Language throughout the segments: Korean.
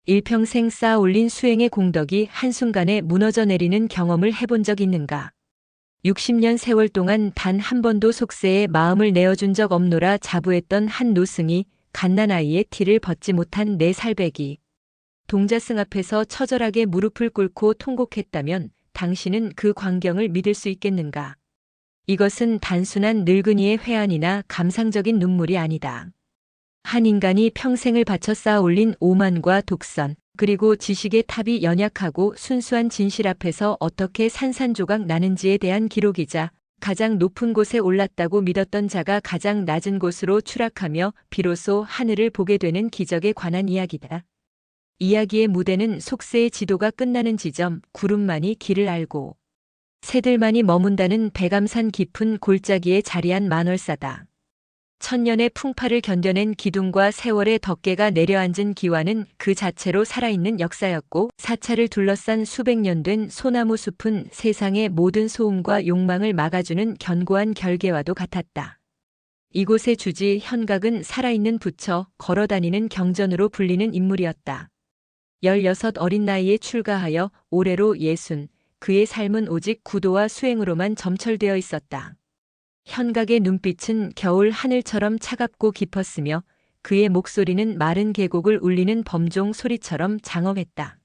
일평생 쌓아 올린 수행의 공덕이 한순간에 무너져 내리는 경험을 해본 적 있는가? 60년 세월 동안 단 한 번도 속세에 마음을 내어준 적 없노라 자부했던 한 노승이 갓난아이의 티를 벗지 못한 내 살배기. 동자승 앞에서 처절하게 무릎을 꿇고 통곡했다면 당신은 그 광경을 믿을 수 있겠는가? 이것은 단순한 늙은이의 회한이나 감상적인 눈물이 아니다. 한 인간이 평생을 바쳐 쌓아 올린 오만과 독선, 그리고 지식의 탑이 연약하고 순수한 진실 앞에서 어떻게 산산조각 나는지에 대한 기록이자, 가장 높은 곳에 올랐다고 믿었던 자가 가장 낮은 곳으로 추락하며 비로소 하늘을 보게 되는 기적에 관한 이야기다. 이야기의 무대는 속세의 지도가 끝나는 지점, 구름만이 길을 알고 새들만이 머문다는 백암산 깊은 골짜기에 자리한 만월사다. 천년의 풍파를 견뎌낸 기둥과 세월의 덮개가 내려앉은 기와는 그 자체로 살아있는 역사였고, 사찰을 둘러싼 수백 년 된 소나무 숲은 세상의 모든 소음과 욕망을 막아주는 견고한 결계와도 같았다. 이곳의 주지 현각은 살아있는 부처, 걸어다니는 경전으로 불리는 인물이었다. 16 어린 나이에 출가하여 올해로 60, 그의 삶은 오직 구도와 수행으로만 점철되어 있었다. 현각의 눈빛은 겨울 하늘처럼 차갑고 깊었으며 그의 목소리는 마른 계곡을 울리는 범종 소리처럼 장엄했다.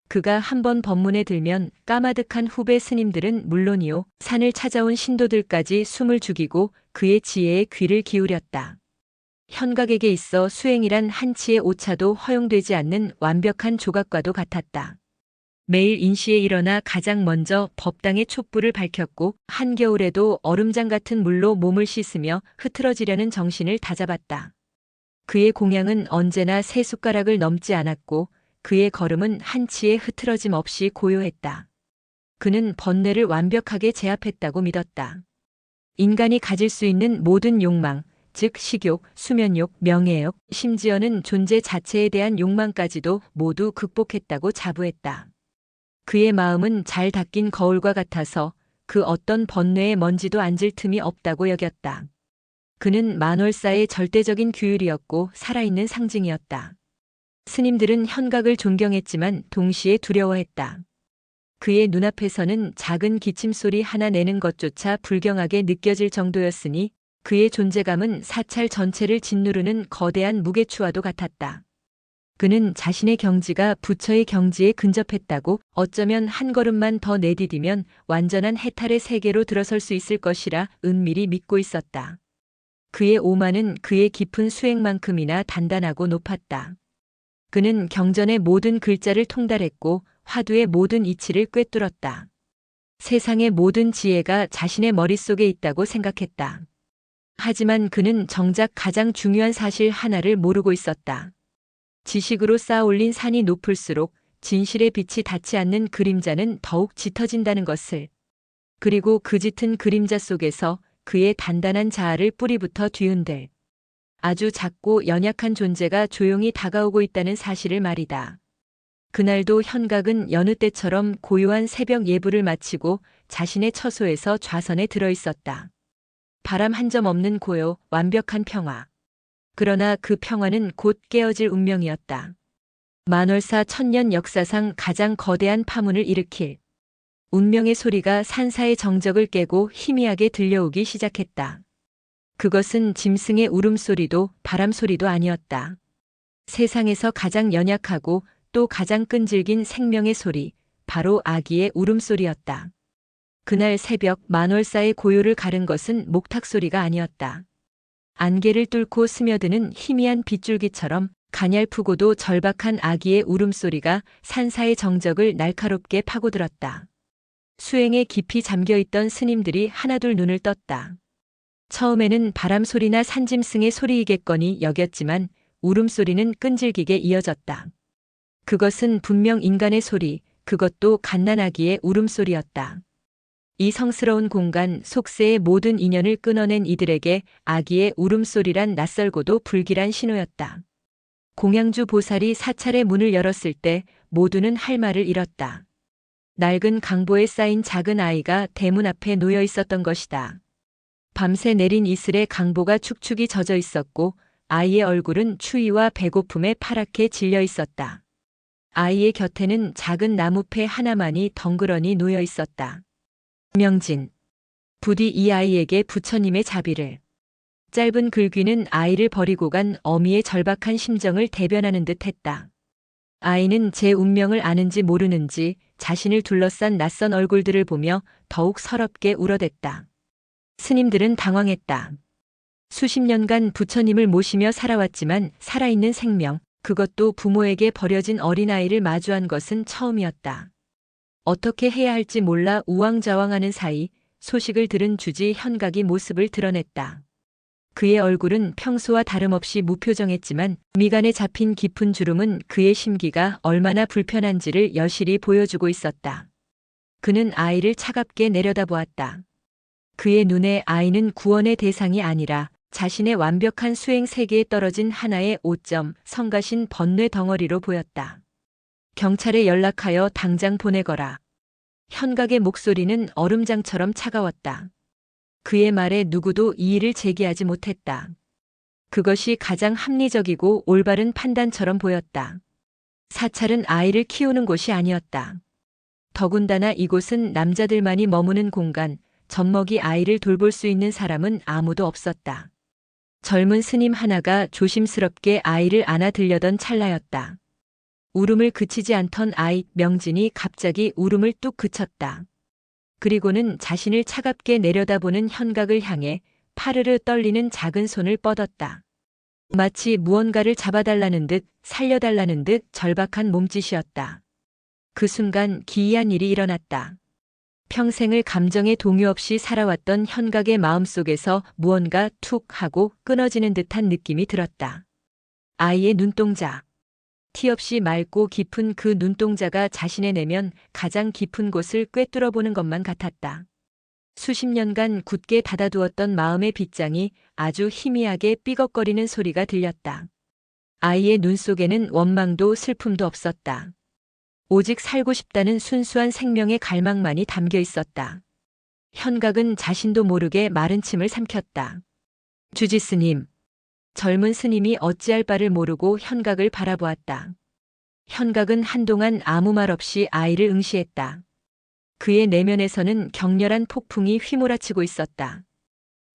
그가 한번 법문에 들면 까마득한 후배 스님들은 물론이요, 산을 찾아온 신도들까지 숨을 죽이고 그의 지혜에 귀를 기울였다. 현각에게 있어 수행이란 한치의 오차도 허용되지 않는 완벽한 조각과도 같았다. 매일 인시에 일어나 가장 먼저 법당의 촛불을 밝혔고, 한겨울에도 얼음장 같은 물로 몸을 씻으며 흐트러지려는 정신을 다잡았다. 그의 공양은 언제나 세 숟가락을 넘지 않았고, 그의 걸음은 한치의 흐트러짐 없이 고요했다. 그는 번뇌를 완벽하게 제압했다고 믿었다. 인간이 가질 수 있는 모든 욕망, 즉 식욕, 수면욕, 명예욕, 심지어는 존재 자체에 대한 욕망까지도 모두 극복했다고 자부했다. 그의 마음은 잘 닦인 거울과 같아서 그 어떤 번뇌의 먼지도 앉을 틈이 없다고 여겼다. 그는 만월사의 절대적인 규율이었고 살아있는 상징이었다. 스님들은 현각을 존경했지만 동시에 두려워했다. 그의 눈앞에서는 작은 기침소리 하나 내는 것조차 불경하게 느껴질 정도였으니 그의 존재감은 사찰 전체를 짓누르는 거대한 무게추와도 같았다. 그는 자신의 경지가 부처의 경지에 근접했다고, 어쩌면 한 걸음만 더 내디디면 완전한 해탈의 세계로 들어설 수 있을 것이라 은밀히 믿고 있었다. 그의 오만은 그의 깊은 수행만큼이나 단단하고 높았다. 그는 경전의 모든 글자를 통달했고 화두의 모든 이치를 꿰뚫었다. 세상의 모든 지혜가 자신의 머릿속에 있다고 생각했다. 하지만 그는 정작 가장 중요한 사실 하나를 모르고 있었다. 지식으로 쌓아 올린 산이 높을수록 진실의 빛이 닿지 않는 그림자는 더욱 짙어진다는 것을, 그리고 그 짙은 그림자 속에서 그의 단단한 자아를 뿌리부터 뒤흔들 아주 작고 연약한 존재가 조용히 다가오고 있다는 사실을 말이다. 그날도 현각은 여느 때처럼 고요한 새벽 예불을 마치고 자신의 처소에서 좌선에 들어 있었다. 바람 한 점 없는 고요, 완벽한 평화. 그러나 그 평화는 곧 깨어질 운명이었다. 만월사 천년 역사상 가장 거대한 파문을 일으킬 운명의 소리가 산사의 정적을 깨고 희미하게 들려오기 시작했다. 그것은 짐승의 울음소리도 바람소리도 아니었다. 세상에서 가장 연약하고 또 가장 끈질긴 생명의 소리, 바로 아기의 울음소리였다. 그날 새벽 만월사의 고요를 가른 것은 목탁소리가 아니었다. 안개를 뚫고 스며드는 희미한 빗줄기처럼 가냘프고도 절박한 아기의 울음소리가 산사의 정적을 날카롭게 파고들었다. 수행에 깊이 잠겨있던 스님들이 하나둘 눈을 떴다. 처음에는 바람소리나 산짐승의 소리이겠거니 여겼지만 울음소리는 끈질기게 이어졌다. 그것은 분명 인간의 소리, 그것도 갓난아기의 울음소리였다. 이 성스러운 공간, 속세의 모든 인연을 끊어낸 이들에게 아기의 울음소리란 낯설고도 불길한 신호였다. 공양주 보살이 사찰의 문을 열었을 때 모두는 할 말을 잃었다. 낡은 강보에 쌓인 작은 아이가 대문 앞에 놓여 있었던 것이다. 밤새 내린 이슬에 강보가 축축이 젖어 있었고 아이의 얼굴은 추위와 배고픔에 파랗게 질려 있었다. 아이의 곁에는 작은 나무패 하나만이 덩그러니 놓여 있었다. 명진. 부디 이 아이에게 부처님의 자비를. 짧은 글귀는 아이를 버리고 간 어미의 절박한 심정을 대변하는 듯 했다. 아이는 제 운명을 아는지 모르는지 자신을 둘러싼 낯선 얼굴들을 보며 더욱 서럽게 울어댔다. 스님들은 당황했다. 수십 년간 부처님을 모시며 살아왔지만 살아있는 생명, 그것도 부모에게 버려진 어린아이를 마주한 것은 처음이었다. 어떻게 해야 할지 몰라 우왕좌왕하는 사이 소식을 들은 주지 현각이 모습을 드러냈다. 그의 얼굴은 평소와 다름없이 무표정했지만 미간에 잡힌 깊은 주름은 그의 심기가 얼마나 불편한지를 여실히 보여주고 있었다. 그는 아이를 차갑게 내려다보았다. 그의 눈에 아이는 구원의 대상이 아니라 자신의 완벽한 수행 세계에 떨어진 하나의 오점, 성가신 번뇌 덩어리로 보였다. 경찰에 연락하여 당장 보내거라. 현각의 목소리는 얼음장처럼 차가웠다. 그의 말에 누구도 이의를 제기하지 못했다. 그것이 가장 합리적이고 올바른 판단처럼 보였다. 사찰은 아이를 키우는 곳이 아니었다. 더군다나 이곳은 남자들만이 머무는 공간, 젖먹이 아이를 돌볼 수 있는 사람은 아무도 없었다. 젊은 스님 하나가 조심스럽게 아이를 안아 들려던 찰나였다. 울음을 그치지 않던 아이 명진이 갑자기 울음을 뚝 그쳤다. 그리고는 자신을 차갑게 내려다보는 현각을 향해 파르르 떨리는 작은 손을 뻗었다. 마치 무언가를 잡아달라는 듯 살려달라는 듯 절박한 몸짓이었다. 그 순간 기이한 일이 일어났다. 평생을 감정에 동요 없이 살아왔던 현각의 마음속에서 무언가 툭 하고 끊어지는 듯한 느낌이 들었다. 아이의 눈동자. 티 없이 맑고 깊은 그 눈동자가 자신의 내면 가장 깊은 곳을 꿰뚫어보는 것만 같았다. 수십 년간 굳게 닫아두었던 마음의 빗장이 아주 희미하게 삐걱거리는 소리가 들렸다. 아이의 눈 속에는 원망도 슬픔도 없었다. 오직 살고 싶다는 순수한 생명의 갈망만이 담겨 있었다. 현각은 자신도 모르게 마른 침을 삼켰다. 주지스님. 젊은 스님이 어찌할 바를 모르고 현각을 바라보았다. 현각은 한동안 아무 말 없이 아이를 응시했다. 그의 내면에서는 격렬한 폭풍이 휘몰아치고 있었다.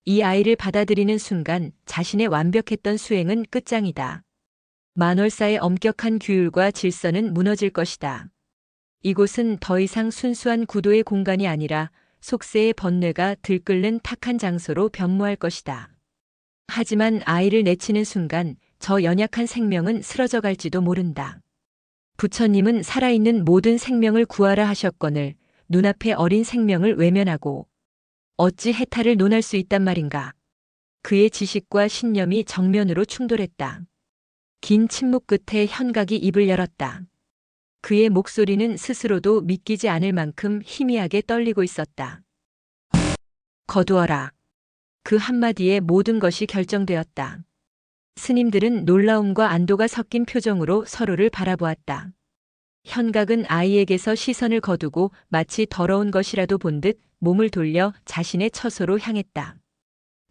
이 아이를 받아들이는 순간 자신의 완벽했던 수행은 끝장이다. 만월사의 엄격한 규율과 질서는 무너질 것이다. 이곳은 더 이상 순수한 구도의 공간이 아니라 속세의 번뇌가 들끓는 탁한 장소로 변모할 것이다. 하지만 아이를 내치는 순간 저 연약한 생명은 쓰러져 갈지도 모른다. 부처님은 살아있는 모든 생명을 구하라 하셨거늘 눈앞의 어린 생명을 외면하고 어찌 해탈을 논할 수 있단 말인가. 그의 지식과 신념이 정면으로 충돌했다. 긴 침묵 끝에 현각이 입을 열었다. 그의 목소리는 스스로도 믿기지 않을 만큼 희미하게 떨리고 있었다. 거두어라. 그 한마디에 모든 것이 결정되었다. 스님들은 놀라움과 안도가 섞인 표정으로 서로를 바라보았다. 현각은 아이에게서 시선을 거두고 마치 더러운 것이라도 본 듯 몸을 돌려 자신의 처소로 향했다.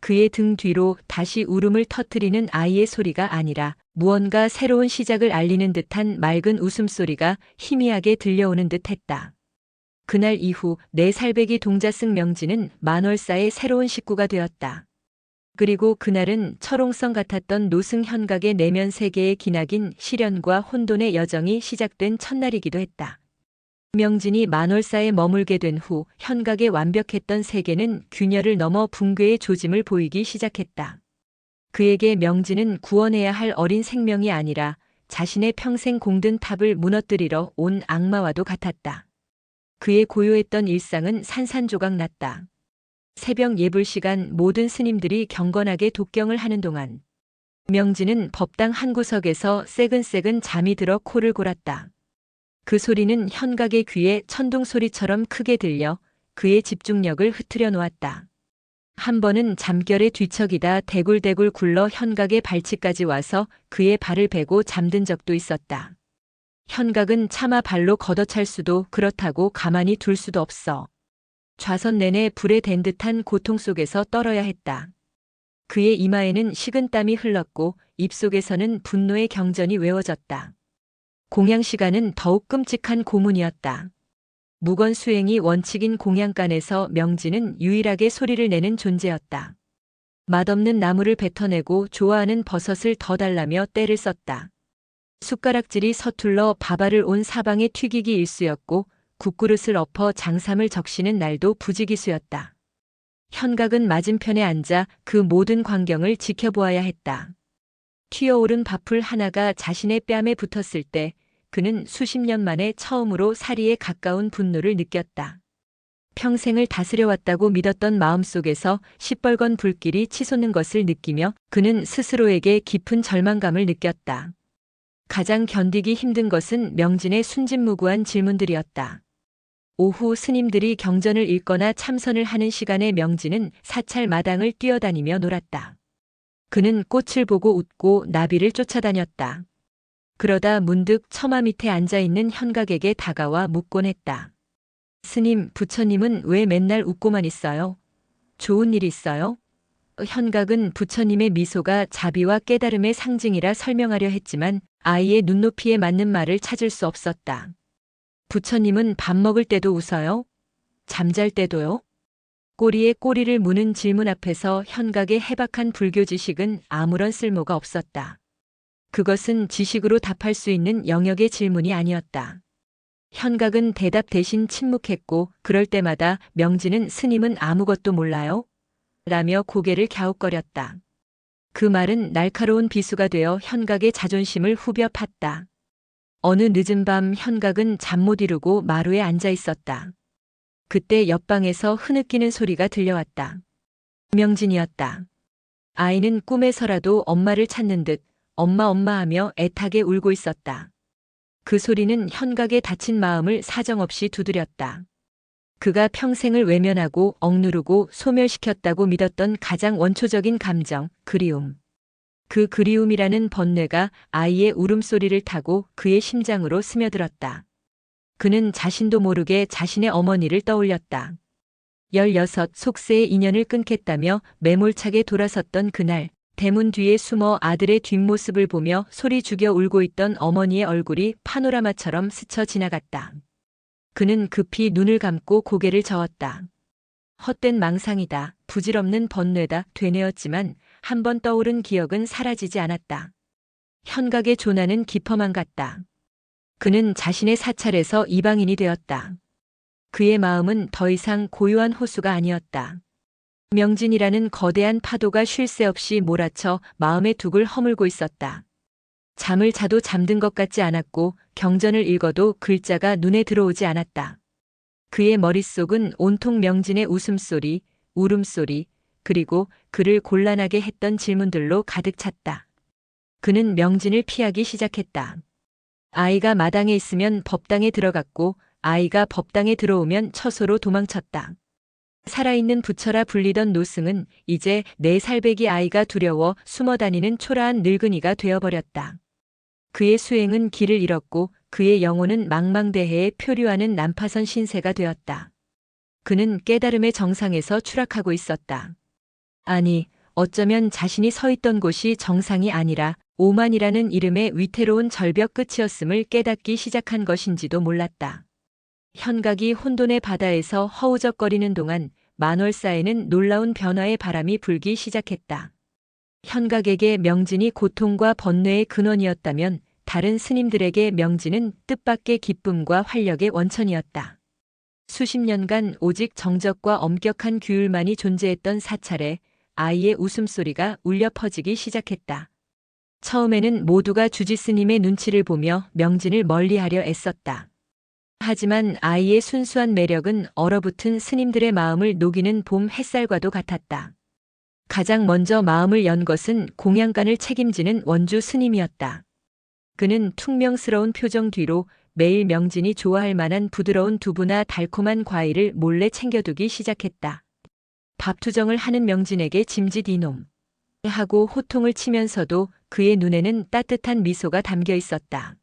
그의 등 뒤로 다시 울음을 터뜨리는 아이의 소리가 아니라 무언가 새로운 시작을 알리는 듯한 맑은 웃음소리가 희미하게 들려오는 듯했다. 그날 이후 4살배기 동자승 명진은 만월사의 새로운 식구가 되었다. 그리고 그날은 철옹성 같았던 노승 현각의 내면 세계에 기나긴 시련과 혼돈의 여정이 시작된 첫날이기도 했다. 명진이 만월사에 머물게 된 후 현각의 완벽했던 세계는 균열을 넘어 붕괴의 조짐을 보이기 시작했다. 그에게 명진은 구원해야 할 어린 생명이 아니라 자신의 평생 공든 탑을 무너뜨리러 온 악마와도 같았다. 그의 고요했던 일상은 산산조각 났다. 새벽 예불 시간 모든 스님들이 경건하게 독경을 하는 동안 명진은 법당 한 구석에서 새근새근 잠이 들어 코를 골았다. 그 소리는 현각의 귀에 천둥 소리처럼 크게 들려 그의 집중력을 흐트려 놓았다. 한 번은 잠결에 뒤척이다 대굴대굴 굴러 현각의 발치까지 와서 그의 발을 베고 잠든 적도 있었다. 현각은 차마 발로 걷어찰 수도 그렇다고 가만히 둘 수도 없어. 좌선 내내 불에 댄 듯한 고통 속에서 떨어야 했다. 그의 이마에는 식은땀이 흘렀고 입속에서는 분노의 경전이 외워졌다. 공양 시간은 더욱 끔찍한 고문이었다. 무건 수행이 원칙인 공양간에서 명진은 유일하게 소리를 내는 존재였다. 맛없는 나물을 뱉어내고 좋아하는 버섯을 더 달라며 떼를 썼다. 숟가락질이 서툴러 밥알을 온 사방에 튀기기 일쑤였고 국그릇을 엎어 장삼을 적시는 날도 부지기수였다. 현각은 맞은편에 앉아 그 모든 광경을 지켜보아야 했다. 튀어오른 밥풀 하나가 자신의 뺨에 붙었을 때 그는 수십 년 만에 처음으로 사리에 가까운 분노를 느꼈다. 평생을 다스려왔다고 믿었던 마음속에서 시뻘건 불길이 치솟는 것을 느끼며 그는 스스로에게 깊은 절망감을 느꼈다. 가장 견디기 힘든 것은 명진의 순진무구한 질문들이었다. 오후 스님들이 경전을 읽거나 참선을 하는 시간에 명진은 사찰 마당을 뛰어다니며 놀았다. 그는 꽃을 보고 웃고 나비를 쫓아다녔다. 그러다 문득 처마 밑에 앉아있는 현각에게 다가와 묻곤 했다. 스님, 부처님은 왜 맨날 웃고만 있어요? 좋은 일 있어요? 현각은 부처님의 미소가 자비와 깨달음의 상징이라 설명하려 했지만 아이의 눈높이에 맞는 말을 찾을 수 없었다. 부처님은 밥 먹을 때도 웃어요? 잠잘 때도요? 꼬리에 꼬리를 무는 질문 앞에서 현각의 해박한 불교 지식은 아무런 쓸모가 없었다. 그것은 지식으로 답할 수 있는 영역의 질문이 아니었다. 현각은 대답 대신 침묵했고 그럴 때마다 명진은 스님은 아무것도 몰라요? 라며 고개를 갸웃거렸다. 그 말은 날카로운 비수가 되어 현각의 자존심을 후벼 팠다. 어느 늦은 밤 현각은 잠 못 이루고 마루에 앉아 있었다. 그때 옆방에서 흐느끼는 소리가 들려왔다. 명진이었다. 아이는 꿈에서라도 엄마를 찾는 듯 엄마 엄마 하며 애타게 울고 있었다. 그 소리는 현각의 다친 마음을 사정없이 두드렸다. 그가 평생을 외면하고 억누르고 소멸시켰다고 믿었던 가장 원초적인 감정, 그리움. 그 그리움이라는 번뇌가 아이의 울음소리를 타고 그의 심장으로 스며들었다. 그는 자신도 모르게 자신의 어머니를 떠올렸다. 16 속세의 인연을 끊겠다며 매몰차게 돌아섰던 그날, 대문 뒤에 숨어 아들의 뒷모습을 보며 소리 죽여 울고 있던 어머니의 얼굴이 파노라마처럼 스쳐 지나갔다. 그는 급히 눈을 감고 고개를 저었다. 헛된 망상이다, 부질없는 번뇌다, 되뇌었지만 한번 떠오른 기억은 사라지지 않았다. 현각의 조난은 기퍼만 같다. 그는 자신의 사찰에서 이방인이 되었다. 그의 마음은 더 이상 고요한 호수가 아니었다. 명진이라는 거대한 파도가 쉴 새 없이 몰아쳐 마음의 둑을 허물고 있었다. 잠을 자도 잠든 것 같지 않았고 경전을 읽어도 글자가 눈에 들어오지 않았다. 그의 머릿속은 온통 명진의 웃음소리, 울음소리, 그리고 그를 곤란하게 했던 질문들로 가득 찼다. 그는 명진을 피하기 시작했다. 아이가 마당에 있으면 법당에 들어갔고 아이가 법당에 들어오면 처소로 도망쳤다. 살아있는 부처라 불리던 노승은 이제 4살배기 아이가 두려워 숨어다니는 초라한 늙은이가 되어버렸다. 그의 수행은 길을 잃었고 그의 영혼은 망망대해에 표류하는 난파선 신세가 되었다. 그는 깨달음의 정상에서 추락하고 있었다. 아니, 어쩌면 자신이 서 있던 곳이 정상이 아니라 오만이라는 이름의 위태로운 절벽 끝이었음을 깨닫기 시작한 것인지도 몰랐다. 현각이 혼돈의 바다에서 허우적거리는 동안 만월사에는 놀라운 변화의 바람이 불기 시작했다. 현각에게 명진이 고통과 번뇌의 근원이었다면 다른 스님들에게 명진은 뜻밖의 기쁨과 활력의 원천이었다. 수십 년간 오직 정적과 엄격한 규율만이 존재했던 사찰에 아이의 웃음소리가 울려 퍼지기 시작했다. 처음에는 모두가 주지스님의 눈치를 보며 명진을 멀리하려 애썼다. 하지만 아이의 순수한 매력은 얼어붙은 스님들의 마음을 녹이는 봄 햇살과도 같았다. 가장 먼저 마음을 연 것은 공양간을 책임지는 원주 스님이었다. 그는 퉁명스러운 표정 뒤로 매일 명진이 좋아할 만한 부드러운 두부나 달콤한 과일을 몰래 챙겨두기 시작했다. 밥투정을 하는 명진에게 짐짓 이놈 하고 호통을 치면서도 그의 눈에는 따뜻한 미소가 담겨 있었다.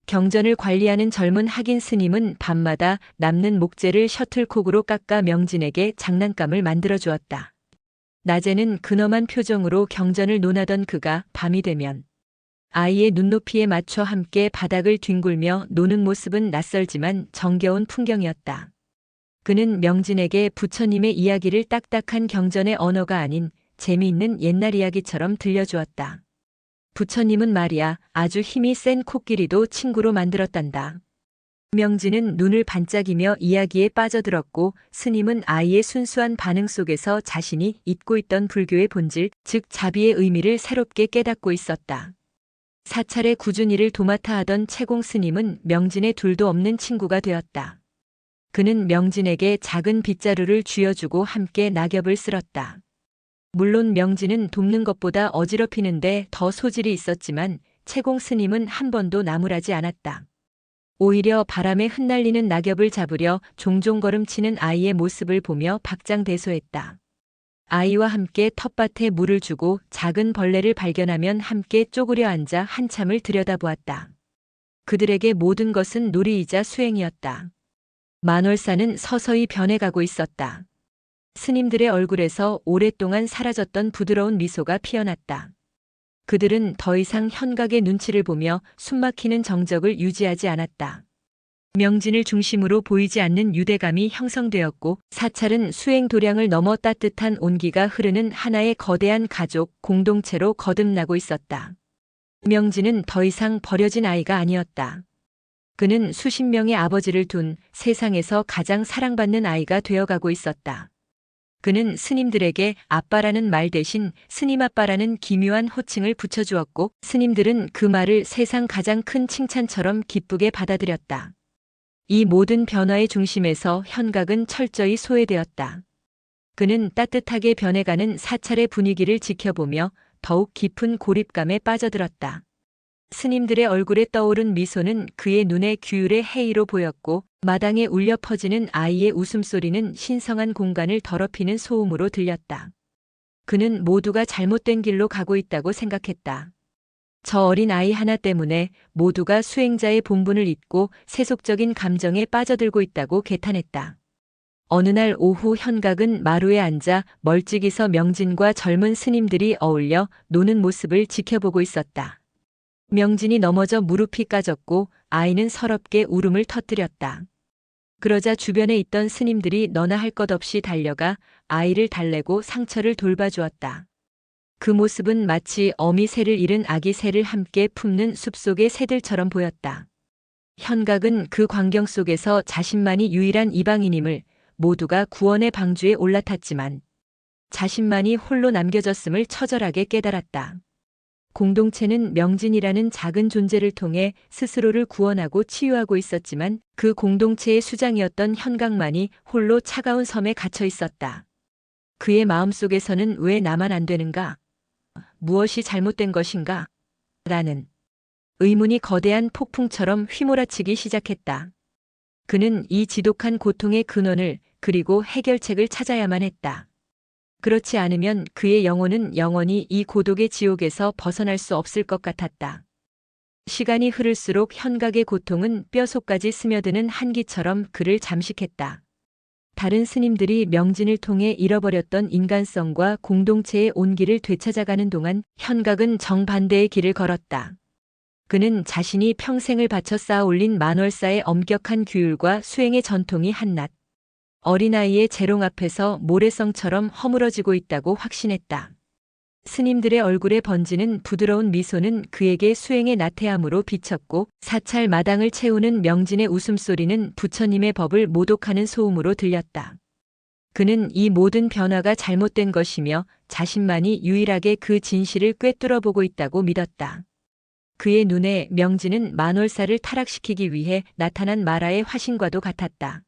경전을 관리하는 젊은 학인 스님은 밤마다 남는 목재를 셔틀콕으로 깎아 명진에게 장난감을 만들어 주었다. 낮에는 근엄한 표정으로 경전을 논하던 그가 밤이 되면 아이의 눈높이에 맞춰 함께 바닥을 뒹굴며 노는 모습은 낯설지만 정겨운 풍경이었다. 그는 명진에게 부처님의 이야기를 딱딱한 경전의 언어가 아닌 재미있는 옛날 이야기처럼 들려주었다. 부처님은 말이야 아주 힘이 센 코끼리도 친구로 만들었단다. 명진은 눈을 반짝이며 이야기에 빠져들었고 스님은 아이의 순수한 반응 속에서 자신이 잊고 있던 불교의 본질, 즉 자비의 의미를 새롭게 깨닫고 있었다. 사찰의 꾸준히를 도맡아 하던 채공 스님은 명진의 둘도 없는 친구가 되었다. 그는 명진에게 작은 빗자루를 쥐어주고 함께 낙엽을 쓸었다. 물론 명진은 돕는 것보다 어지럽히는데 더 소질이 있었지만 채공 스님은 한 번도 나무라지 않았다. 오히려 바람에 흩날리는 낙엽을 잡으려 종종 걸음치는 아이의 모습을 보며 박장대소했다. 아이와 함께 텃밭에 물을 주고 작은 벌레를 발견하면 함께 쪼그려 앉아 한참을 들여다보았다. 그들에게 모든 것은 놀이이자 수행이었다. 만월사는 서서히 변해가고 있었다. 스님들의 얼굴에서 오랫동안 사라졌던 부드러운 미소가 피어났다. 그들은 더 이상 현각의 눈치를 보며 숨막히는 정적을 유지하지 않았다. 명진을 중심으로 보이지 않는 유대감이 형성되었고 사찰은 수행 도량을 넘어 따뜻한 온기가 흐르는 하나의 거대한 가족 공동체로 거듭나고 있었다. 명진은 더 이상 버려진 아이가 아니었다. 그는 수십 명의 아버지를 둔 세상에서 가장 사랑받는 아이가 되어가고 있었다. 그는 스님들에게 아빠라는 말 대신 스님 아빠라는 기묘한 호칭을 붙여주었고 스님들은 그 말을 세상 가장 큰 칭찬처럼 기쁘게 받아들였다. 이 모든 변화의 중심에서 현각은 철저히 소외되었다. 그는 따뜻하게 변해가는 사찰의 분위기를 지켜보며 더욱 깊은 고립감에 빠져들었다. 스님들의 얼굴에 떠오른 미소는 그의 눈에 규율의 해이로 보였고 마당에 울려 퍼지는 아이의 웃음소리는 신성한 공간을 더럽히는 소음으로 들렸다. 그는 모두가 잘못된 길로 가고 있다고 생각했다. 저 어린 아이 하나 때문에 모두가 수행자의 본분을 잊고 세속적인 감정에 빠져들고 있다고 개탄했다. 어느 날 오후 현각은 마루에 앉아 멀찍이 서 명진과 젊은 스님들이 어울려 노는 모습을 지켜보고 있었다. 명진이 넘어져 무릎이 까졌고 아이는 서럽게 울음을 터뜨렸다. 그러자 주변에 있던 스님들이 너나 할 것 없이 달려가 아이를 달래고 상처를 돌봐주었다. 그 모습은 마치 어미 새를 잃은 아기 새를 함께 품는 숲속의 새들처럼 보였다. 현각은 그 광경 속에서 자신만이 유일한 이방인임을 모두가 구원의 방주에 올라탔지만 자신만이 홀로 남겨졌음을 처절하게 깨달았다. 공동체는 명진이라는 작은 존재를 통해 스스로를 구원하고 치유하고 있었지만 그 공동체의 수장이었던 현각만이 홀로 차가운 섬에 갇혀 있었다. 그의 마음속에서는 왜 나만 안 되는가? 무엇이 잘못된 것인가? 라는 의문이 거대한 폭풍처럼 휘몰아치기 시작했다. 그는 이 지독한 고통의 근원을 그리고 해결책을 찾아야만 했다. 그렇지 않으면 그의 영혼은 영원히 이 고독의 지옥에서 벗어날 수 없을 것 같았다. 시간이 흐를수록 현각의 고통은 뼛속까지 스며드는 한기처럼 그를 잠식했다. 다른 스님들이 명진을 통해 잃어버렸던 인간성과 공동체의 온기를 되찾아가는 동안 현각은 정반대의 길을 걸었다. 그는 자신이 평생을 바쳐 쌓아 올린 만월사의 엄격한 규율과 수행의 전통이 한낱 어린아이의 재롱 앞에서 모래성처럼 허물어지고 있다고 확신했다. 스님들의 얼굴에 번지는 부드러운 미소는 그에게 수행의 나태함으로 비쳤고 사찰 마당을 채우는 명진의 웃음소리는 부처님의 법을 모독하는 소음으로 들렸다. 그는 이 모든 변화가 잘못된 것이며 자신만이 유일하게 그 진실을 꿰뚫어 보고 있다고 믿었다. 그의 눈에 명진은 만월사를 타락시키기 위해 나타난 마라의 화신과도 같았다.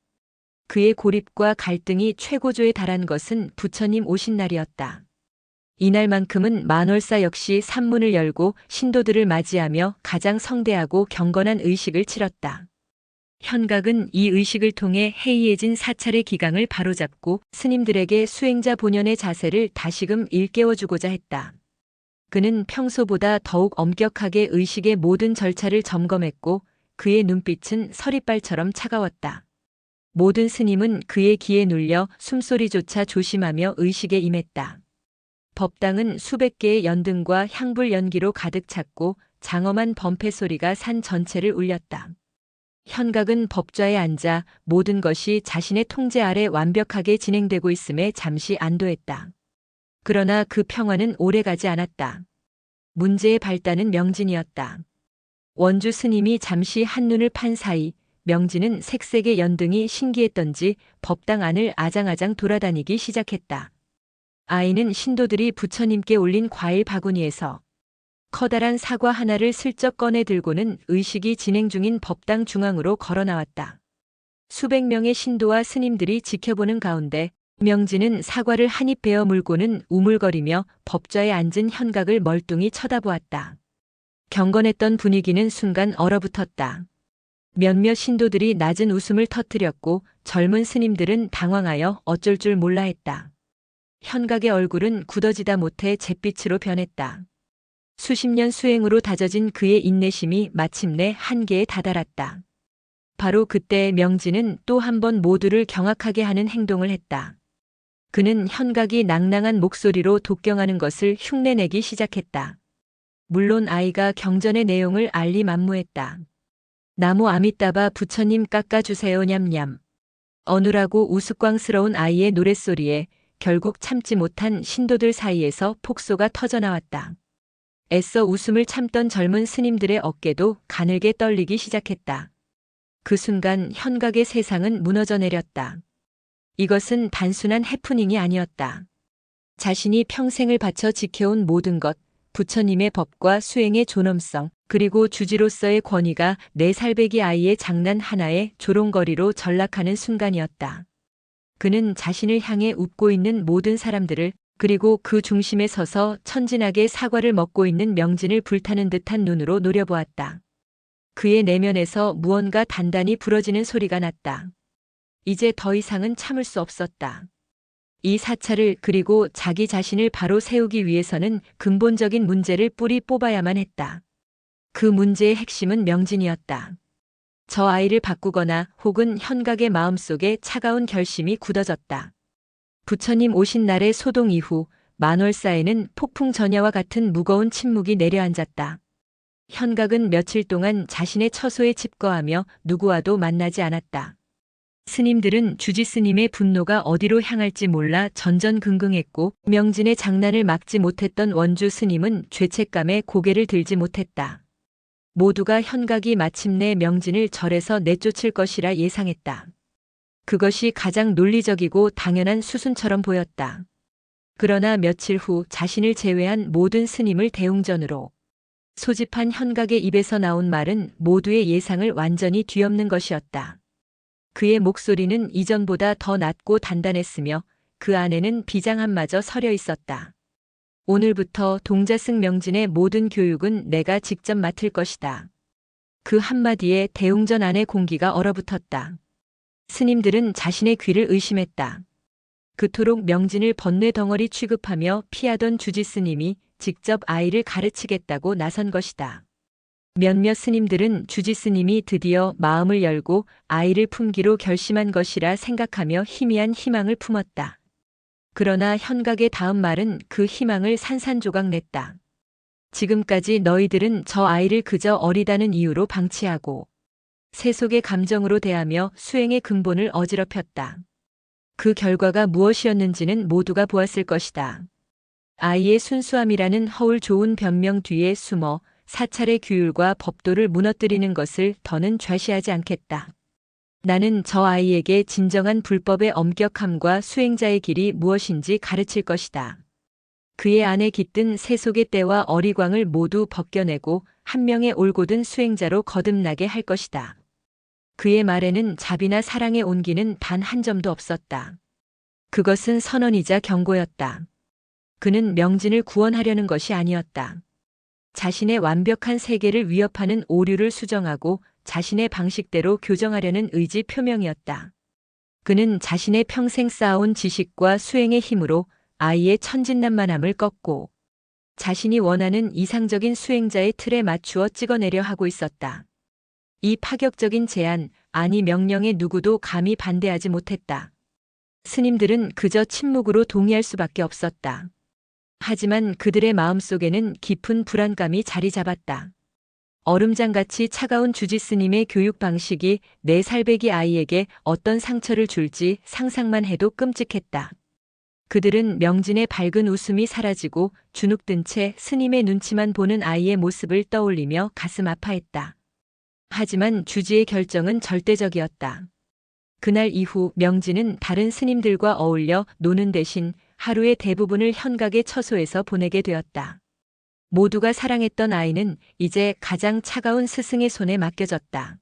그의 고립과 갈등이 최고조에 달한 것은 부처님 오신 날이었다. 이날만큼은 만월사 역시 산문을 열고 신도들을 맞이하며 가장 성대하고 경건한 의식을 치렀다. 현각은 이 의식을 통해 해이해진 사찰의 기강을 바로잡고 스님들에게 수행자 본연의 자세를 다시금 일깨워주고자 했다. 그는 평소보다 더욱 엄격하게 의식의 모든 절차를 점검했고 그의 눈빛은 서리발처럼 차가웠다. 모든 스님은 그의 기에 눌려 숨소리조차 조심하며 의식에 임했다. 법당은 수백 개의 연등과 향불 연기로 가득 찼고 장엄한 범패 소리가 산 전체를 울렸다. 현각은 법좌에 앉아 모든 것이 자신의 통제 아래 완벽하게 진행되고 있음에 잠시 안도했다. 그러나 그 평화는 오래가지 않았다. 문제의 발단은 명진이었다. 원주 스님이 잠시 한눈을 판 사이 명진은 색색의 연등이 신기했던지 법당 안을 아장아장 돌아다니기 시작했다. 아이는 신도들이 부처님께 올린 과일 바구니에서 커다란 사과 하나를 슬쩍 꺼내 들고는 의식이 진행 중인 법당 중앙으로 걸어 나왔다. 수백 명의 신도와 스님들이 지켜보는 가운데 명진은 사과를 한 입 베어 물고는 우물거리며 법좌에 앉은 현각을 멀뚱히 쳐다보았다. 경건했던 분위기는 순간 얼어붙었다. 몇몇 신도들이 낮은 웃음을 터뜨렸고 젊은 스님들은 당황하여 어쩔 줄 몰라 했다. 현각의 얼굴은 굳어지다 못해 잿빛으로 변했다. 수십 년 수행으로 다져진 그의 인내심이 마침내 한계에 다다랐다. 바로 그때 명진은 또 한 번 모두를 경악하게 하는 행동을 했다. 그는 현각이 낭낭한 목소리로 독경하는 것을 흉내내기 시작했다. 물론 아이가 경전의 내용을 알리 만무했다. 나무 아미따바 부처님 깎아주세요 냠냠. 어눌하고 우스꽝스러운 아이의 노랫소리에 결국 참지 못한 신도들 사이에서 폭소가 터져나왔다. 애써 웃음을 참던 젊은 스님들의 어깨도 가늘게 떨리기 시작했다. 그 순간 현각의 세상은 무너져 내렸다. 이것은 단순한 해프닝이 아니었다. 자신이 평생을 바쳐 지켜온 모든 것, 부처님의 법과 수행의 존엄성, 그리고 주지로서의 권위가 4살배기 아이의 장난 하나에 조롱거리로 전락하는 순간이었다. 그는 자신을 향해 웃고 있는 모든 사람들을, 그리고 그 중심에 서서 천진하게 사과를 먹고 있는 명진을 불타는 듯한 눈으로 노려보았다. 그의 내면에서 무언가 단단히 부러지는 소리가 났다. 이제 더 이상은 참을 수 없었다. 이 사찰을 그리고 자기 자신을 바로 세우기 위해서는 근본적인 문제를 뿌리 뽑아야만 했다. 그 문제의 핵심은 명진이었다. 저 아이를 바꾸거나 혹은 현각의 마음속에 차가운 결심이 굳어졌다. 부처님 오신 날의 소동 이후 만월사에는 폭풍 전야와 같은 무거운 침묵이 내려앉았다. 현각은 며칠 동안 자신의 처소에 칩거하며 누구와도 만나지 않았다. 스님들은 주지스님의 분노가 어디로 향할지 몰라 전전긍긍했고 명진의 장난을 막지 못했던 원주 스님은 죄책감에 고개를 들지 못했다. 모두가 현각이 마침내 명진을 절에서 내쫓을 것이라 예상했다. 그것이 가장 논리적이고 당연한 수순처럼 보였다. 그러나 며칠 후 자신을 제외한 모든 스님을 대웅전으로 소집한 현각의 입에서 나온 말은 모두의 예상을 완전히 뒤엎는 것이었다. 그의 목소리는 이전보다 더 낮고 단단했으며 그 안에는 비장함마저 서려 있었다. 오늘부터 동자승 명진의 모든 교육은 내가 직접 맡을 것이다. 그 한마디에 대웅전 안의 공기가 얼어붙었다. 스님들은 자신의 귀를 의심했다. 그토록 명진을 번뇌 덩어리 취급하며 피하던 주지스님이 직접 아이를 가르치겠다고 나선 것이다. 몇몇 스님들은 주지스님이 드디어 마음을 열고 아이를 품기로 결심한 것이라 생각하며 희미한 희망을 품었다. 그러나 현각의 다음 말은 그 희망을 산산조각 냈다. 지금까지 너희들은 저 아이를 그저 어리다는 이유로 방치하고 세속의 감정으로 대하며 수행의 근본을 어지럽혔다. 그 결과가 무엇이었는지는 모두가 보았을 것이다. 아이의 순수함이라는 허울 좋은 변명 뒤에 숨어 사찰의 규율과 법도를 무너뜨리는 것을 더는 좌시하지 않겠다. 나는 저 아이에게 진정한 불법의 엄격함과 수행자의 길이 무엇인지 가르칠 것이다. 그의 안에 깃든 세속의 때와 어리광을 모두 벗겨내고 한 명의 올곧은 수행자로 거듭나게 할 것이다. 그의 말에는 자비나 사랑의 온기는 단 한 점도 없었다. 그것은 선언이자 경고였다. 그는 명진을 구원하려는 것이 아니었다. 자신의 완벽한 세계를 위협하는 오류를 수정하고 자신의 방식대로 교정하려는 의지 표명이었다. 그는 자신의 평생 쌓아온 지식과 수행의 힘으로 아이의 천진난만함을 꺾고 자신이 원하는 이상적인 수행자의 틀에 맞추어 찍어내려 하고 있었다. 이 파격적인 제안, 아니 명령에 누구도 감히 반대하지 못했다. 스님들은 그저 침묵으로 동의할 수밖에 없었다. 하지만 그들의 마음속에는 깊은 불안감이 자리 잡았다. 얼음장같이 차가운 주지스님의 교육 방식이 4살배기 아이에게 어떤 상처를 줄지 상상만 해도 끔찍했다. 그들은 명진의 밝은 웃음이 사라지고 주눅든 채 스님의 눈치만 보는 아이의 모습을 떠올리며 가슴 아파했다. 하지만 주지의 결정은 절대적이었다. 그날 이후 명진은 다른 스님들과 어울려 노는 대신 하루의 대부분을 현각의 처소에서 보내게 되었다. 모두가 사랑했던 아이는 이제 가장 차가운 스승의 손에 맡겨졌다.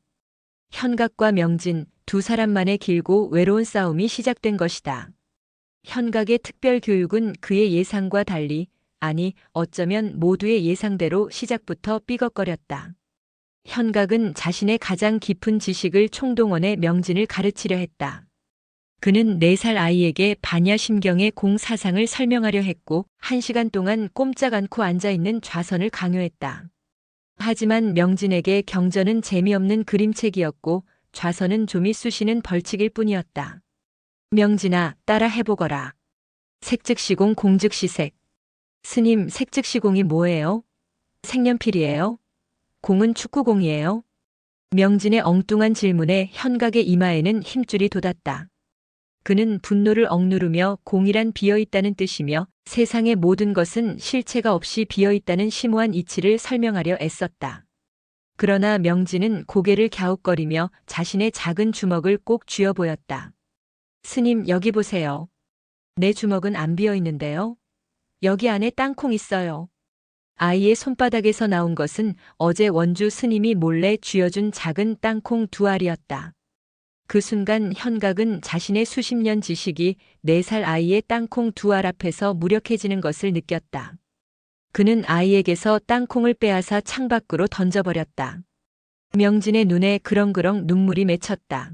현각과 명진, 두 사람만의 길고 외로운 싸움이 시작된 것이다. 현각의 특별 교육은 그의 예상과 달리, 아니 어쩌면 모두의 예상대로 시작부터 삐걱거렸다. 현각은 자신의 가장 깊은 지식을 총동원해 명진을 가르치려 했다. 그는 4살 아이에게 반야심경의 공사상을 설명하려 했고 1시간 동안 꼼짝 않고 앉아있는 좌선을 강요했다. 하지만 명진에게 경전은 재미없는 그림책이었고 좌선은 좀이 쑤시는 벌칙일 뿐이었다. 명진아, 따라 해보거라. 색즉시공 공즉시색. 스님, 색즉시공이 뭐예요? 색연필이에요? 공은 축구공이에요? 명진의 엉뚱한 질문에 현각의 이마에는 힘줄이 돋았다. 그는 분노를 억누르며 공이란 비어있다는 뜻이며 세상의 모든 것은 실체가 없이 비어있다는 심오한 이치를 설명하려 애썼다. 그러나 명진은 고개를 갸웃거리며 자신의 작은 주먹을 꼭 쥐어 보였다. 스님, 여기 보세요. 내 주먹은 안 비어있는데요. 여기 안에 땅콩 있어요. 아이의 손바닥에서 나온 것은 어제 원주 스님이 몰래 쥐어준 작은 땅콩 2알이었다. 그 순간 현각은 자신의 수십 년 지식이 4살 아이의 땅콩 2알 앞에서 무력해지는 것을 느꼈다. 그는 아이에게서 땅콩을 빼앗아 창밖으로 던져버렸다. 명진의 눈에 그렁그렁 눈물이 맺혔다.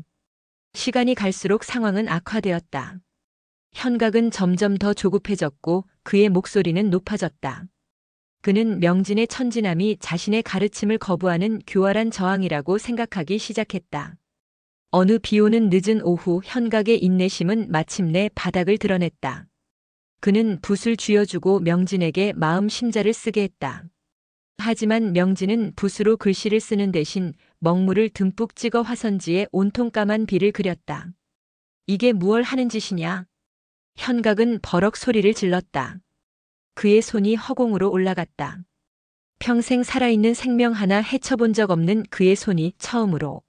시간이 갈수록 상황은 악화되었다. 현각은 점점 더 조급해졌고 그의 목소리는 높아졌다. 그는 명진의 천진함이 자신의 가르침을 거부하는 교활한 저항이라고 생각하기 시작했다. 어느 비오는 늦은 오후 현각의 인내심은 마침내 바닥을 드러냈다. 그는 붓을 쥐어주고 명진에게 마음 심자를 쓰게 했다. 하지만 명진은 붓으로 글씨를 쓰는 대신 먹물을 듬뿍 찍어 화선지에 온통 까만 비를 그렸다. 이게 무얼 하는 짓이냐? 현각은 버럭 소리를 질렀다. 그의 손이 허공으로 올라갔다. 평생 살아있는 생명 하나 헤쳐본 적 없는 그의 손이 처음으로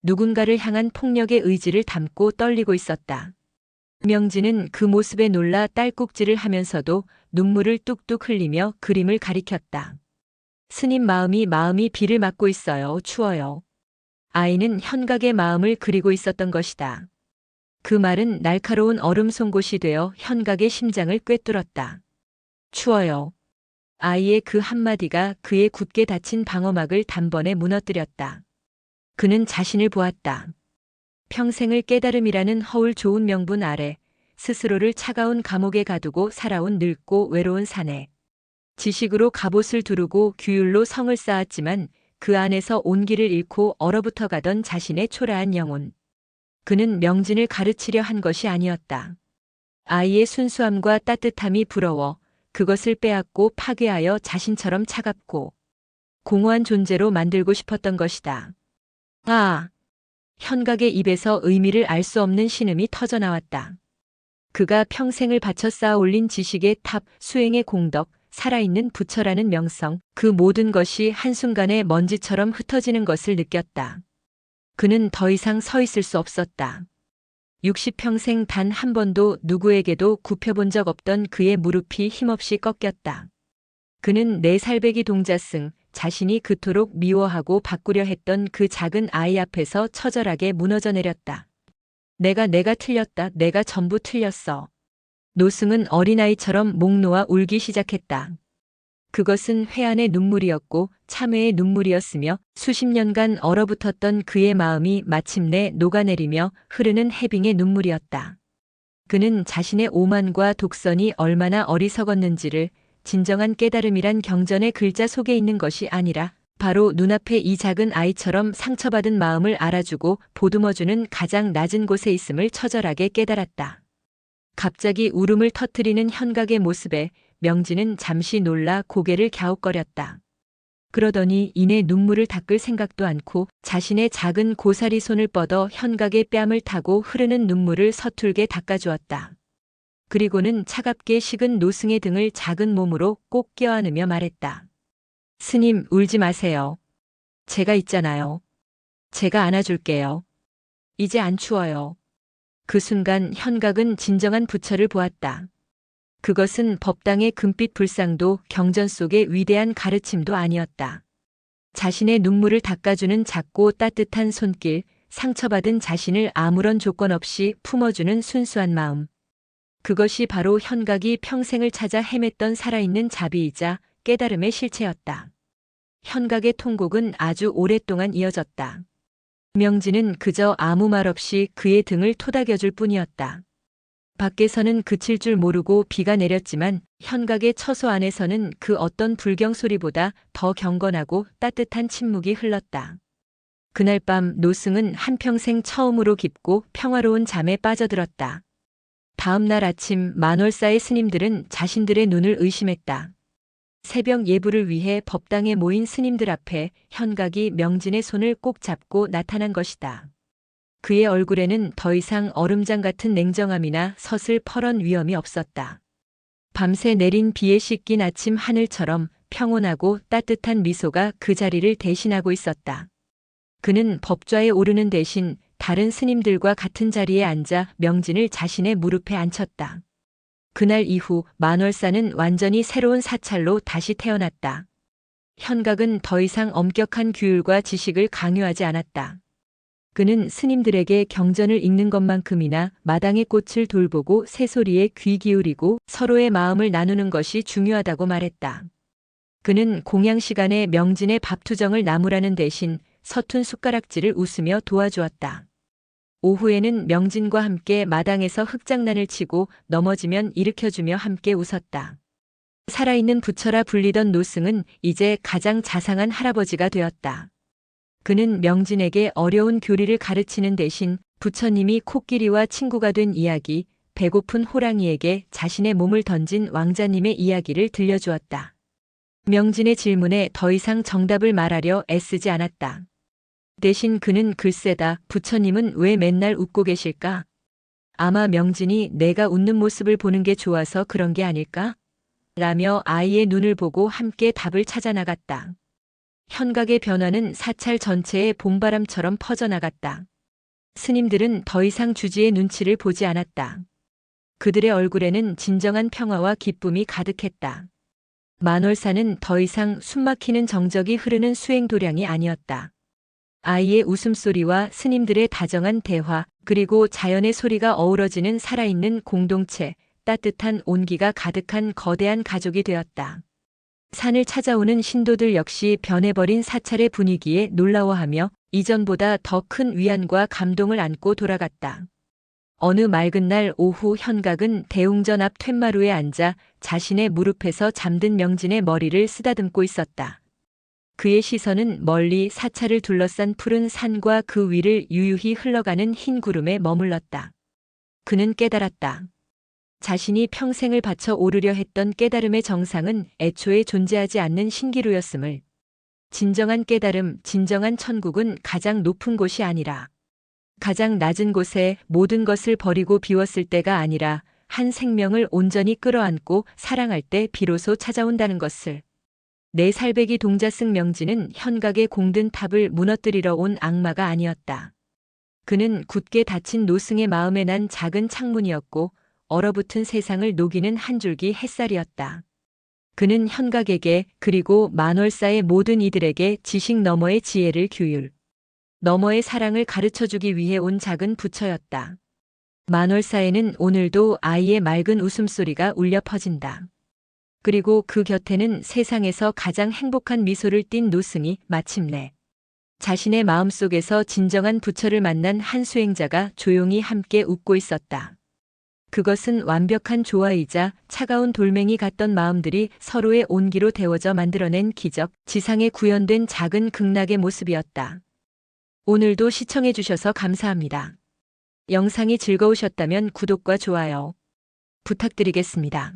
누군가를 향한 폭력의 의지를 담고 떨리고 있었다. 명진은 그 모습에 놀라 딸꾹질을 하면서도 눈물을 뚝뚝 흘리며 그림을 가리켰다. 스님 마음이 비를 맞고 있어요. 추워요. 아이는 현각의 마음을 그리고 있었던 것이다. 그 말은 날카로운 얼음 송곳이 되어 현각의 심장을 꿰뚫었다. 추워요. 아이의 그 한마디가 그의 굳게 닫힌 방어막을 단번에 무너뜨렸다. 그는 자신을 보았다. 평생을 깨달음이라는 허울 좋은 명분 아래 스스로를 차가운 감옥에 가두고 살아온 늙고 외로운 사내. 지식으로 갑옷을 두르고 규율로 성을 쌓았지만 그 안에서 온기를 잃고 얼어붙어 가던 자신의 초라한 영혼. 그는 명진을 가르치려 한 것이 아니었다. 아이의 순수함과 따뜻함이 부러워 그것을 빼앗고 파괴하여 자신처럼 차갑고 공허한 존재로 만들고 싶었던 것이다. 아! 현각의 입에서 의미를 알 수 없는 신음이 터져나왔다. 그가 평생을 바쳐 쌓아 올린 지식의 탑, 수행의 공덕, 살아있는 부처라는 명성, 그 모든 것이 한순간에 먼지처럼 흩어지는 것을 느꼈다. 그는 더 이상 서 있을 수 없었다. 60평생 단 한 번도 누구에게도 굽혀본 적 없던 그의 무릎이 힘없이 꺾였다. 그는 4살배기 동자승, 자신이 그토록 미워하고 바꾸려 했던 그 작은 아이 앞에서 처절하게 무너져 내렸다. 내가 틀렸다. 내가 전부 틀렸어. 노승은 어린아이처럼 목 놓아 울기 시작했다. 그것은 회한의 눈물이었고 참회의 눈물이었으며 수십 년간 얼어붙었던 그의 마음이 마침내 녹아내리며 흐르는 해빙의 눈물이었다. 그는 자신의 오만과 독선이 얼마나 어리석었는지를 진정한 깨달음이란 경전의 글자 속에 있는 것이 아니라 바로 눈앞에 이 작은 아이처럼 상처받은 마음을 알아주고 보듬어주는 가장 낮은 곳에 있음을 처절하게 깨달았다. 갑자기 울음을 터뜨리는 현각의 모습에 명진은 잠시 놀라 고개를 갸웃거렸다. 그러더니 이내 눈물을 닦을 생각도 않고 자신의 작은 고사리 손을 뻗어 현각의 뺨을 타고 흐르는 눈물을 서툴게 닦아주었다. 그리고는 차갑게 식은 노승의 등을 작은 몸으로 꼭 껴안으며 말했다. 스님, 울지 마세요. 제가 있잖아요. 제가 안아줄게요. 이제 안 추워요. 그 순간 현각은 진정한 부처를 보았다. 그것은 법당의 금빛 불상도 경전 속의 위대한 가르침도 아니었다. 자신의 눈물을 닦아주는 작고 따뜻한 손길, 상처받은 자신을 아무런 조건 없이 품어주는 순수한 마음. 그것이 바로 현각이 평생을 찾아 헤맸던 살아있는 자비이자 깨달음의 실체였다. 현각의 통곡은 아주 오랫동안 이어졌다. 명진은 그저 아무 말 없이 그의 등을 토닥여줄 뿐이었다. 밖에서는 그칠 줄 모르고 비가 내렸지만 현각의 처소 안에서는 그 어떤 불경 소리보다 더 경건하고 따뜻한 침묵이 흘렀다. 그날 밤 노승은 한평생 처음으로 깊고 평화로운 잠에 빠져들었다. 다음 날 아침 만월사의 스님들은 자신들의 눈을 의심했다. 새벽 예불을 위해 법당에 모인 스님들 앞에 현각이 명진의 손을 꼭 잡고 나타난 것이다. 그의 얼굴에는 더 이상 얼음장 같은 냉정함이나 서슬퍼런 위험이 없었다. 밤새 내린 비에 씻긴 아침 하늘처럼 평온하고 따뜻한 미소가 그 자리를 대신하고 있었다. 그는 법좌에 오르는 대신 다른 스님들과 같은 자리에 앉아 명진을 자신의 무릎에 앉혔다. 그날 이후 만월사는 완전히 새로운 사찰로 다시 태어났다. 현각은 더 이상 엄격한 규율과 지식을 강요하지 않았다. 그는 스님들에게 경전을 읽는 것만큼이나 마당의 꽃을 돌보고 새소리에 귀 기울이고 서로의 마음을 나누는 것이 중요하다고 말했다. 그는 공양 시간에 명진의 밥투정을 나무라는 대신 서툰 숟가락질을 웃으며 도와주었다. 오후에는 명진과 함께 마당에서 흙장난을 치고 넘어지면 일으켜주며 함께 웃었다. 살아있는 부처라 불리던 노승은 이제 가장 자상한 할아버지가 되었다. 그는 명진에게 어려운 교리를 가르치는 대신 부처님이 코끼리와 친구가 된 이야기, 배고픈 호랑이에게 자신의 몸을 던진 왕자님의 이야기를 들려주었다. 명진의 질문에 더 이상 정답을 말하려 애쓰지 않았다. 대신 그는 글쎄다, 부처님은 왜 맨날 웃고 계실까? 아마 명진이 내가 웃는 모습을 보는 게 좋아서 그런 게 아닐까? 라며 아이의 눈을 보고 함께 답을 찾아 나갔다. 현각의 변화는 사찰 전체에 봄바람처럼 퍼져나갔다. 스님들은 더 이상 주지의 눈치를 보지 않았다. 그들의 얼굴에는 진정한 평화와 기쁨이 가득했다. 만월사는 더 이상 숨막히는 정적이 흐르는 수행도량이 아니었다. 아이의 웃음소리와 스님들의 다정한 대화, 그리고 자연의 소리가 어우러지는 살아있는 공동체, 따뜻한 온기가 가득한 거대한 가족이 되었다. 산을 찾아오는 신도들 역시 변해버린 사찰의 분위기에 놀라워하며 이전보다 더 큰 위안과 감동을 안고 돌아갔다. 어느 맑은 날 오후 현각은 대웅전 앞 툇마루에 앉아 자신의 무릎에서 잠든 명진의 머리를 쓰다듬고 있었다. 그의 시선은 멀리 사찰을 둘러싼 푸른 산과 그 위를 유유히 흘러가는 흰 구름에 머물렀다. 그는 깨달았다. 자신이 평생을 바쳐 오르려 했던 깨달음의 정상은 애초에 존재하지 않는 신기루였음을. 진정한 깨달음, 진정한 천국은 가장 높은 곳이 아니라 가장 낮은 곳에 모든 것을 버리고 비웠을 때가 아니라 한 생명을 온전히 끌어안고 사랑할 때 비로소 찾아온다는 것을. 내 살배기 동자승 명진은 현각의 공든 탑을 무너뜨리러 온 악마가 아니었다. 그는 굳게 닫힌 노승의 마음에 난 작은 창문이었고 얼어붙은 세상을 녹이는 한 줄기 햇살이었다. 그는 현각에게 그리고 만월사의 모든 이들에게 지식 너머의 지혜를 규율 너머의 사랑을 가르쳐주기 위해 온 작은 부처였다. 만월사에는 오늘도 아이의 맑은 웃음소리가 울려 퍼진다. 그리고 그 곁에는 세상에서 가장 행복한 미소를 띤 노승이 마침내 자신의 마음속에서 진정한 부처를 만난 한 수행자가 조용히 함께 웃고 있었다. 그것은 완벽한 조화이자 차가운 돌멩이 같던 마음들이 서로의 온기로 데워져 만들어낸 기적, 지상에 구현된 작은 극락의 모습이었다. 오늘도 시청해주셔서 감사합니다. 영상이 즐거우셨다면 구독과 좋아요 부탁드리겠습니다.